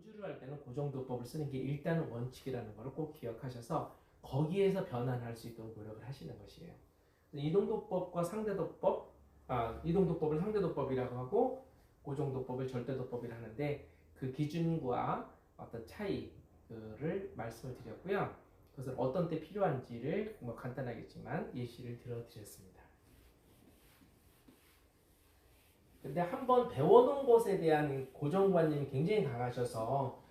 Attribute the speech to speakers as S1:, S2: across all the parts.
S1: 연주를 할 때는 고정도법을 쓰는 게 일단은 원칙이라는 걸 꼭 기억하셔서 거기에서 변환할 수 있도록 노력을 하시는 것이에요. 이동도법과 상대도법, 이동도법을 상대도법이라고 하고 고정도법을 절대도법이라고 하는데 그 기준과 어떤 차이를 말씀을 드렸고요. 그것을 어떤 때 필요한지를 뭐 간단하겠지만 예시를 들어드렸습니다. 근데 한번 배워놓은 것에 대한 고정관념이 굉장히 강하셔서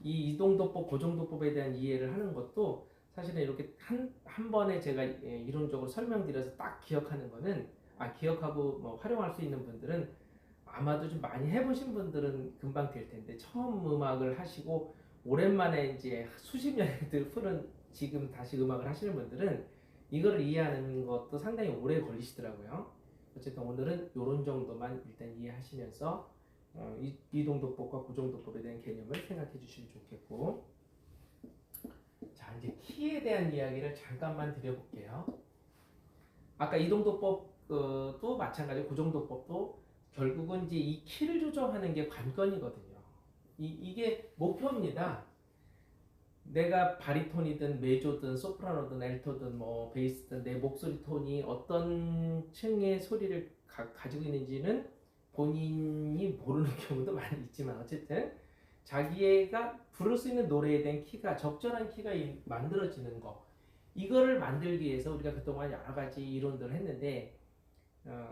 S1: 이 이동도법, 고정도법에 대한 이해를 하는 것도 사실은 이렇게 한 번에 제가 이론적으로 설명드려서 딱 기억하는 거는 기억하고 뭐 활용할 수 있는 분들은 아마도 좀 많이 해보신 분들은 금방 될 텐데 처음 음악을 하시고 오랜만에 이제 수십 년을 풀은 지금 다시 음악을 하시는 분들은 이거를 이해하는 것도 상당히 오래 걸리시더라고요. 어쨌든 오늘은 이런 정도만 일단 이해하시면서 이동도법과 고정도법에 대한 개념을 생각해 주시면 좋겠고, 자 이제 키에 대한 이야기를 잠깐만 드려볼게요. 아까 이동도법도 마찬가지고 고정도법도 결국은 이제 이 키를 조정하는 게 관건이거든요. 이게 목표입니다. 내가 바리톤이든 메조든 소프라노든 엘토든 뭐 베이스든 내 목소리 톤이 어떤 층의 소리를 가지고 있는지는 본인이 모르는 경우도 많이 있지만 어쨌든 자기가 부를 수 있는 노래에 대한 키가 적절한 키가 만들어지는 거, 이거를 만들기 위해서 우리가 그동안 여러 가지 이론들을 했는데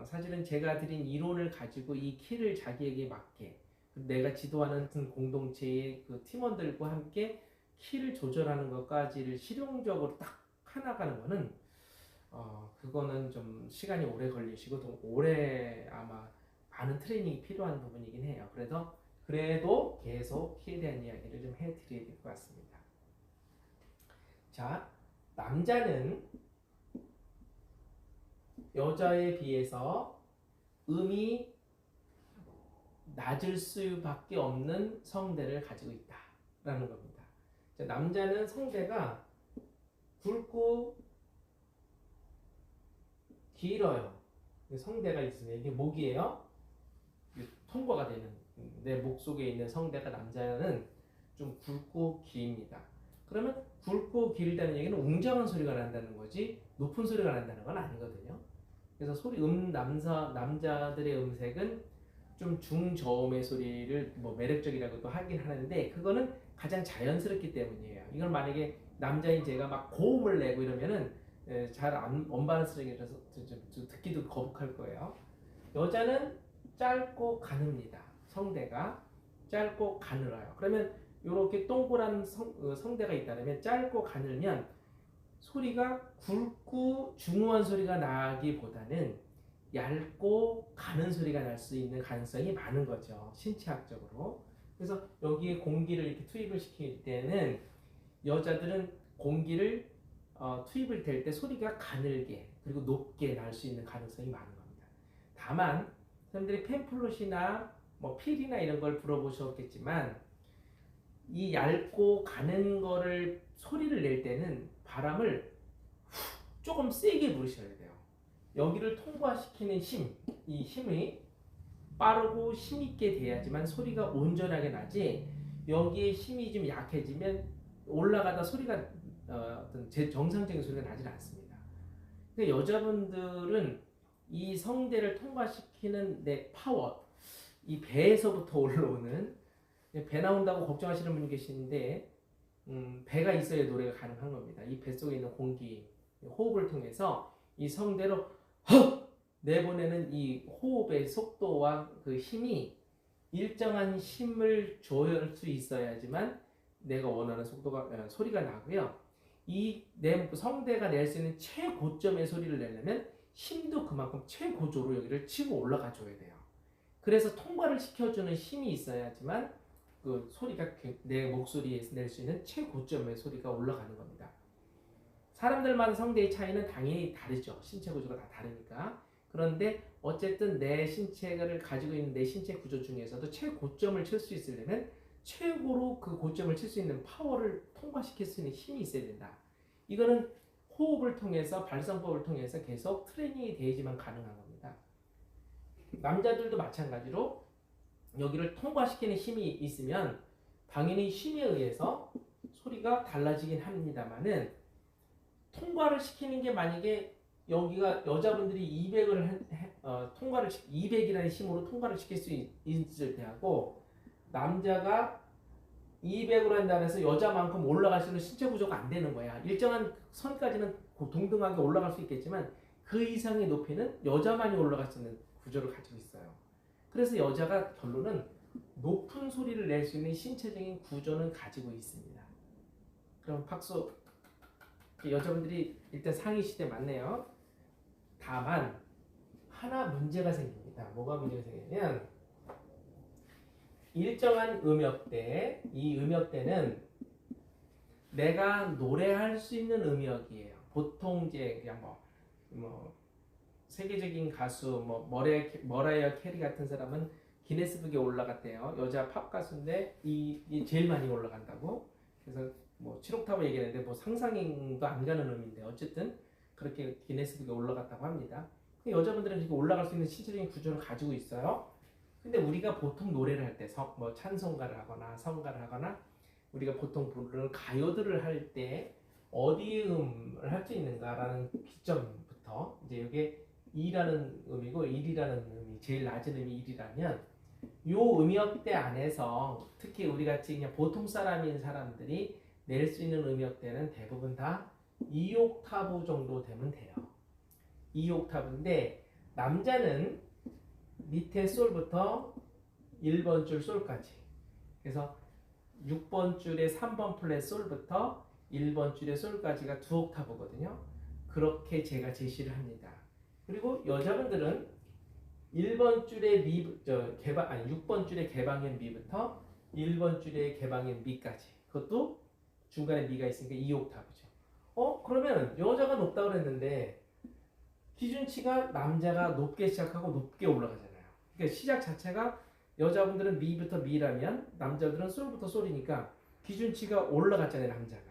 S1: 사실은 제가 드린 이론을 가지고 이 키를 자기에게 맞게 내가 지도하는 공동체의 그 팀원들과 함께 키를 조절하는 것까지를 실용적으로 딱 해나가는 거는 그거는 좀 시간이 오래 걸리시고 더 오래 아마 많은 트레이닝이 필요한 부분이긴 해요. 그래도 계속 키에 대한 이야기를 좀 해드려야 될 것 같습니다. 자, 남자는 여자에 비해서 음이 낮을 수밖에 없는 성대를 가지고 있다라는 겁니다. 자, 남자는 성대가 굵고 길어요. 성대가 있으면 이게 목이에요. 통과가 되는 내 목 속에 있는 성대가 남자는 좀 굵고 깁니다. 그러면 굵고 길다는 얘기는 웅장한 소리가 난다는 거지 높은 소리가 난다는 건 아니거든요. 그래서 남자들의 음색은 좀 중저음의 소리를 뭐 매력적이라고도 하긴 하는데 그거는 가장 자연스럽기 때문이에요. 이걸 만약에 남자인 제가 막 고음을 내고 이러면은 잘 안 언밸런스적이라서 좀 듣기도 거북할 거예요. 여자는 짧고 가늡니다. 성대가 짧고 가늘어요. 그러면 이렇게 동그란 성대가 있다면 짧고 가늘면 소리가 굵고 중후한 소리가 나기보다는 얇고 가는 소리가 날 수 있는 가능성이 많은 거죠. 신체학적으로. 그래서 여기에 공기를 이렇게 투입을 시킬 때는 여자들은 공기를 투입을 될 때 소리가 가늘게 그리고 높게 날 수 있는 가능성이 많은 겁니다. 다만 사람들이 팸플롯이나 뭐 필이나 이런 걸 불어보셨겠지만 이 얇고 가는 거를 소리를 낼 때는 바람을 조금 세게 부르셔야 돼요. 여기를 통과시키는 힘, 이 힘이 빠르고 힘있게 돼야지만 소리가 온전하게 나지 여기에 힘이 좀 약해지면 올라가다 소리가 어떤 제 정상적인 소리가 나질 않습니다. 근데 여자분들은 이 성대를 통과시키는 내 파워, 이 배에서부터 올라오는 배 나온다고 걱정하시는 분이 계시는데 배가 있어야 노래가 가능한 겁니다. 이 뱃속에 있는 공기, 호흡을 통해서 이 성대로 헉! 내보내는 이 호흡의 속도와 그 힘이 일정한 힘을 조율할 수 있어야지만 내가 원하는 소리가 나고요. 이 내 성대가 낼 수 있는 최고점의 소리를 내려면 힘도 그만큼 최고조로 여기를 치고 올라가 줘야 돼요. 그래서 통과를 시켜주는 힘이 있어야지만 그 소리가 내 목소리에서 낼 수 있는 최고점의 소리가 올라가는 겁니다. 사람들마다 성대의 차이는 당연히 다르죠. 신체 구조가 다 다르니까. 그런데 어쨌든 내 신체를 가지고 있는 내 신체 구조 중에서도 최고점을 칠 수 있으려면 최고로 그 고점을 칠 수 있는 파워를 통과시킬 수 있는 힘이 있어야 된다. 이거는 호흡을 통해서 발성법을 통해서 계속 트레이닝이 되어야지만 가능한 겁니다. 남자들도 마찬가지로 여기를 통과시키는 힘이 있으면 당연히 힘에 의해서 소리가 달라지긴 합니다만은 통과를 시키는 게 만약에 여기가 여자분들이 200을 통과를 200이라는 힘으로 통과를 시킬 수 있을 때하고 남자가 200으로 한다고 해서 여자만큼 올라갈 수 있는 신체 구조가 안 되는 거야. 일정한 선까지는 동등하게 올라갈 수 있겠지만 그 이상의 높이는 여자만이 올라갈 수 있는 구조를 가지고 있어요. 그래서 여자가 결론은 높은 소리를 낼 수 있는 신체적인 구조는 가지고 있습니다. 그럼 박수. 여자분들이 일단 상위 시대 맞네요. 다만 하나 문제가 생깁니다. 뭐가 문제가 생기냐면 일정한 음역대, 이 음역대는 내가 노래할 수 있는 음역이에요. 보통 이제 그냥 뭐 세계적인 가수 머라이어 캐리 같은 사람은 기네스북에 올라갔대요. 여자 팝 가수인데 이 제일 많이 올라간다고. 그래서 뭐 7옥타브 얘기하는데 뭐 상상도 안 가는 음인데 어쨌든 그렇게 기네스북에 올라갔다고 합니다. 여자분들은 이렇게 올라갈 수 있는 신체적인 구조를 가지고 있어요. 근데 우리가 보통 노래를 할 때 뭐 찬송가를 하거나 성가를 하거나 우리가 보통 부르는 가요들을 할 때 어디 음을 할 수 있는가라는 기점부터 이제 이게 2라는 음이고 1이라는 음이 제일 낮은 음이 1이라면 요 음역대 안에서 특히 우리 같이 그냥 보통 사람인 사람들이 낼 수 있는 음역대는 대부분 다 2옥타브 정도 되면 돼요. 2옥타브인데 남자는 밑에 솔부터 1번 줄 솔까지, 그래서 6번 줄에 3번 플랫 솔부터 1번 줄의 솔까지가 2옥타브거든요. 그렇게 제가 제시를 합니다. 그리고 여자분들은 1번 줄의 6번 줄의 개방현 미부터 1번 줄의 개방현 미까지, 그것도 중간에 미가 있으니까 2옥타브죠. 그러면 여자가 높다고 그랬는데 기준치가 남자가 높게 시작하고 높게 올라가잖아요. 그러니까 시작 자체가 여자분들은 미부터 미라면 남자들은 솔부터 솔이니까 기준치가 올라갔잖아요, 남자가.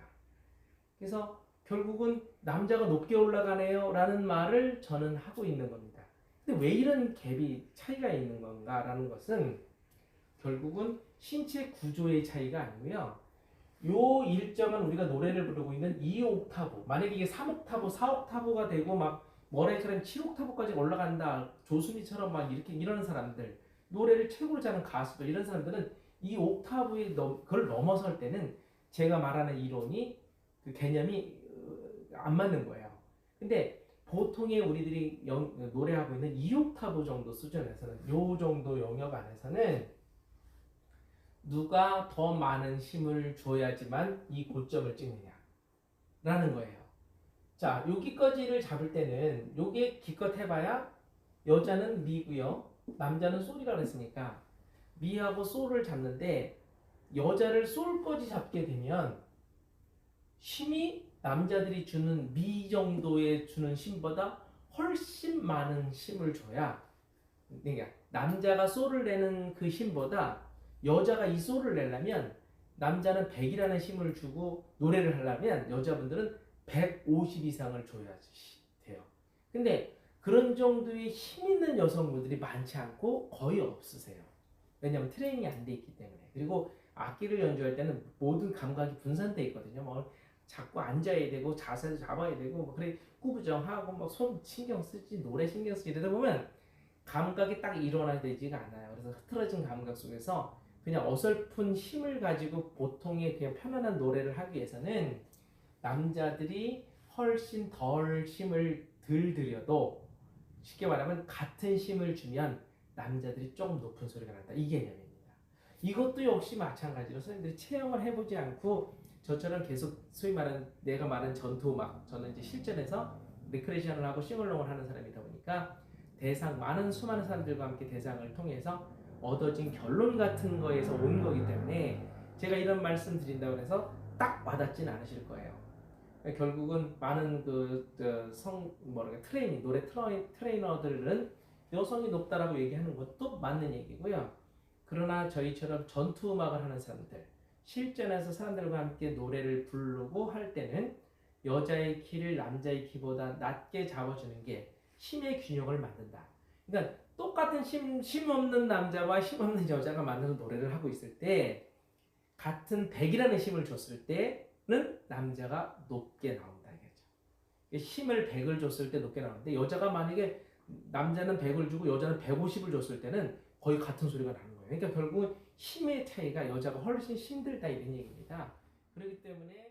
S1: 그래서 결국은 남자가 높게 올라가네요 라는 말을 저는 하고 있는 겁니다. 근데 왜 이런 갭이 차이가 있는 건가 라는 것은 결국은 신체 구조의 차이가 아니고요. 요 일정은 우리가 노래를 부르고 있는 2옥타브, 만약에 이게 3옥타브, 4옥타브가 되고 막 머라이어처럼 7옥타브까지 올라간다, 조수미처럼 막 이렇게 이러는 사람들, 노래를 최고로 잘하는 가수들, 이런 사람들은 이 옥타브에 그걸 넘어설 때는 제가 말하는 이론이 그 개념이 안 맞는 거예요. 근데 보통의 우리들이 노래하고 있는 2옥타브 정도 수준에서는, 요 정도 영역 안에서는 누가 더 많은 힘을 줘야지만 이 고점을 찍느냐라는 거예요. 자, 여기까지를 잡을 때는 요게 기껏 해봐야 여자는 미고요, 남자는 솔이라고 했으니까 미하고 솔을 잡는데 여자를 솔까지 잡게 되면 힘이 남자들이 주는 미 정도에 주는 힘보다 훨씬 많은 힘을 줘야, 그러니까 남자가 솔을 내는 그 힘보다 여자가 이 솔을 내려면 남자는 100이라는 힘을 주고 노래를 하려면 여자분들은 150 이상을 줘야지 돼요. 근데 그런 정도의 힘 있는 여성분들이 많지 않고 거의 없으세요. 왜냐하면 트레이닝이 안 돼 있기 때문에. 그리고 악기를 연주할 때는 모든 감각이 분산돼 있거든요. 뭐 자꾸 앉아야 되고 자세도 잡아야 되고 뭐 그래 구부정하고 뭐 손 신경 쓰지, 노래 신경 쓰지, 이러다 보면 감각이 딱 일어나지가 않아요. 그래서 흐트러진 감각 속에서 그냥 어설픈 힘을 가지고 보통의 그냥 편안한 노래를 하기 위해서는 남자들이 훨씬 덜 힘을 덜 들여도 쉽게 말하면 같은 힘을 주면 남자들이 조금 높은 소리가 난다, 이 개념입니다. 이것도 역시 마찬가지로 선생님들이 체험을 해보지 않고 저처럼 계속 소위 말하는 내가 말하는 전투음악, 저는 이제 실전에서 리크레이션을 하고 싱얼롱을 하는 사람이다 보니까 많은 수많은 사람들과 함께 대상을 통해서 얻어진 결론 같은 거에서 온 거기 때문에 제가 이런 말씀 드린다고 해서 딱 와닿지는 않으실 거예요. 결국은 많은 노래 트레이너들은 여성이 높다라고 얘기하는 것도 맞는 얘기고요. 그러나 저희처럼 전투 음악을 하는 사람들, 실전에서 사람들과 함께 노래를 부르고 할 때는 여자의 키를 남자의 키보다 낮게 잡아주는 게 힘의 균형을 만든다. 그러니까 똑같은 힘 없는 남자와 힘 없는 여자가 만나서 노래를 하고 있을 때 같은 100이라는 힘을 줬을 때는 남자가 높게 나온다 이거죠. 힘을 100을 줬을 때 높게 나오는데 여자가 만약에 남자는 100을 주고 여자는 150을 줬을 때는 거의 같은 소리가 나는 거예요. 그러니까 결국은 힘의 차이가 여자가 훨씬 힘들다 이런 얘기입니다. 그렇기 때문에